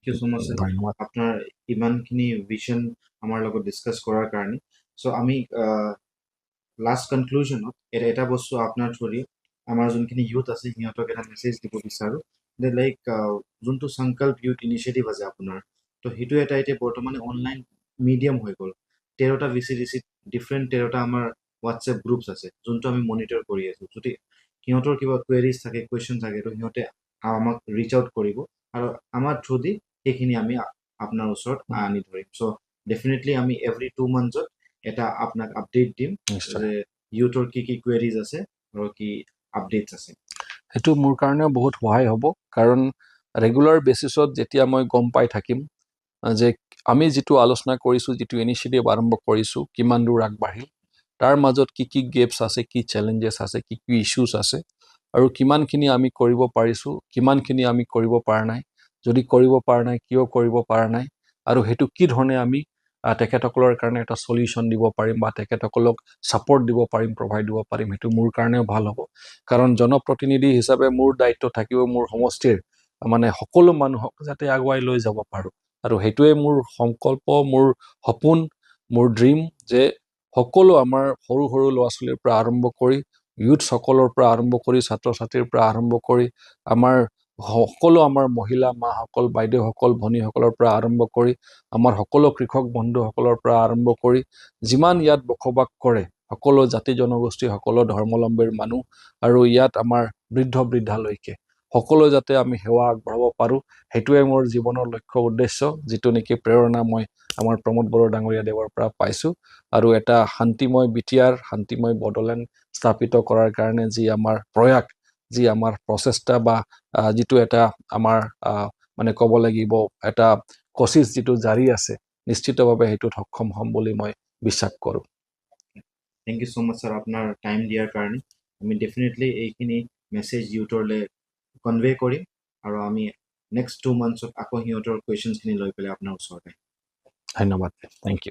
U so মাচ ধন্যবাদ। আপোনাৰ ইমানখিনি ভিজন আমাৰ লগত ডিছকাছ কৰাৰ কাৰণে। চ' আমি লাষ্ট কনক্লুজনত এটা বস্তু আপোনাৰ থ্ৰুদি আমাৰ যোনখিনি ইউথ আছে সিহঁতক এটা মেছেজ দিব বিচাৰোঁ যে লাইক যোনটো সংকল্প ইউথ ইনিচিয়েটিভ আছে আপোনাৰ, তো সেইটো এটা এতিয়া বৰ্তমানে অনলাইন মিডিয়াম হৈ গ'ল। 13টা VCDC ডিফাৰেণ্ট 13টা আমাৰ হোৱাটছএপ গ্ৰুপছ আছে যোনটো আমি মনিটৰ কৰি আছোঁ। যদি সিহঁতৰ কিবা কুৱেৰিজ থাকে, কুৱেশ্যন থাকে, তো সিহঁতে আমাক ৰিচ আউট কৰিব আৰু আমাৰ থ্ৰুদি সেইখিনি আমি আপোনাৰ ওচৰত আনি ধৰিম। চ' ডেফিনেটলি আমি এভৰি 2 মান্থছত এটা আপোনাক আপডেট দিম নিশ্চয়। যে ইউথৰ কি কি কুৱেৰিজ আছে আৰু কি আপডেটছ আছে। সেইটো মোৰ কাৰণেও বহুত সহায় হ'ব, কাৰণ ৰেগুলাৰ বেচিছত যেতিয়া মই গম পাই থাকিম যে আমি যিটো আলোচনা কৰিছোঁ, যিটো ইনিচিয়েটিভ আৰম্ভ কৰিছোঁ, কিমান দূৰ আগবাঢ়িল, তাৰ মাজত কি কি গেপছ আছে, কি চেলেঞ্জেছ আছে, কি কি ইছ্যুজ আছে, আৰু কিমানখিনি আমি কৰিব পাৰিছোঁ, কিমানখিনি আমি কৰিব পৰা নাই, যদি কৰিব পৰা নাই কিয় কৰিব পৰা নাই, আৰু সেইটো কি ধৰণে আমি তেখেতসকলৰ কাৰণে এটা সলিউশ্যন দিব পাৰিম বা তেখেতসকলক ছাপৰ্ট দিব পাৰিম, প্ৰভাইড দিব পাৰিম, সেইটো মোৰ কাৰণেও ভাল হ'ব। কাৰণ জনপ্ৰতিনিধি হিচাপে মোৰ দায়িত্ব থাকিব মোৰ সমষ্টিৰ মানে সকলো মানুহক যাতে আগুৱাই লৈ যাব পাৰোঁ, আৰু সেইটোৱে মোৰ সংকল্প, মোৰ সপোন, মোৰ ড্ৰিম, যে সকলো আমাৰ সৰু সৰু ল'ৰা ছোৱালীৰ পৰা আৰম্ভ কৰি ইউথসকলৰ পৰা আৰম্ভ কৰি ছাত্ৰ ছাত্ৰীৰ পৰা আৰম্ভ কৰি আমাৰ সকলো আমাৰ মহিলা মাসকল, বাইদেউসকল, ভনীসকলৰ পৰা আৰম্ভ কৰি আমাৰ সকলো কৃষক বন্ধুসকলৰ পৰা আৰম্ভ কৰি যিমান ইয়াত বসবাস কৰে সকলো জাতি জনগোষ্ঠী, সকলো ধৰ্মাৱলম্বীৰ মানুহ, আৰু ইয়াত আমাৰ বৃদ্ধ বৃদ্ধালৈকে সকলো যাতে আমি সেৱা আগবঢ়াব পাৰোঁ, সেইটোৱে মোৰ জীৱনৰ লক্ষ্য উদ্দেশ্য, যিটো নেকি প্ৰেৰণা মই আমাৰ প্ৰমোদ বড়ো ডাঙৰীয়া দেৱৰ পৰা পাইছোঁ। আৰু এটা শান্তিময় BTR, শান্তিময় বড়োলেণ্ড স্থাপিত কৰাৰ কাৰণে যি আমাৰ প্ৰয়াস, যি আমাৰ প্ৰচেষ্টা বা যিটো এটা আমাৰ মানে ক'ব লাগিব এটা কোচিছ যিটো জাৰি আছে, নিশ্চিতভাৱে সেইটোত সক্ষম হ'ম বুলি মই বিশ্বাস কৰোঁ। Thank you so' much sir আপোনাৰ টাইম দিয়াৰ কাৰণে। আমি ডেফিনেটলি এইখিনি মেছেজ ইউথৰলৈ কনভে কৰিম আৰু আমি নেক্সট 2 মান্থছত আকৌ সিহঁতৰ কুৱেশ্যনছখিনি লৈ পেলাই আপোনাৰ ওচৰত আহিম। ধন্যবাদ, থেংক ইউ।